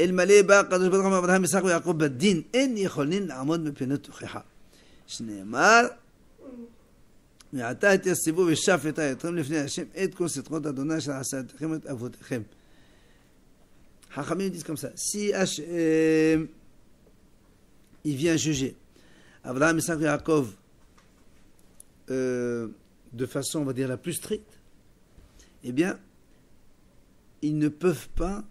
אלמלא בא הקדוש ברוך הוא אברהם יצחק ויעקב בדין אין יכולים לעמוד מפני תוכחה שנאמר מעתה תיסבו ושפט אתכם לפני השם את כל סתרות אדוני אשר עשה אתכם את אבותיכם. Chachamim disent comme ça, si Hachem il vient juger Abraham, Isaac et Yaakov de façon on va dire la plus stricte, eh bien ils ne peuvent pas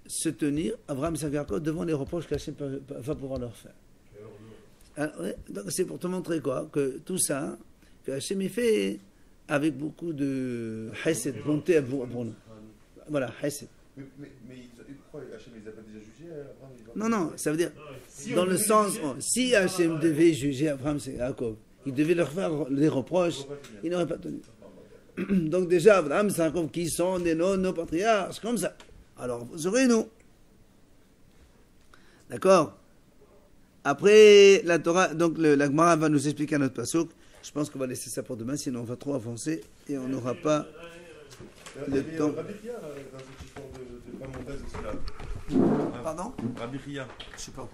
se tenir, Abraham et Yaakov, devant les reproches qu'Hachem va pouvoir leur faire. Alors, ouais, donc c'est pour te montrer quoi, que tout ça, que Hachem est fait avec beaucoup de hesed, bonté pour nous. Voilà, hesed. Mais pourquoi Hachem les a pas déjà jugés Abraham, Non, non, ça veut dire, dans le sens, si Hachem devait juger Abraham et Yaakov, il devait leur faire des reproches, il n'aurait pas tenu. Donc déjà, Abraham et Yaakov, qui sont nos patriarches, comme ça. Alors, vous aurez nous. D'accord? Après, la Torah, donc la Gemara va nous expliquer un autre pasuk. Je pense qu'on va laisser ça pour demain, sinon on va trop avancer et on n'aura pas le temps. Rabbi Chia, dans cette histoire de femme mauvaise aussi là. Pardon? Rabbi Chia. Je sais pas.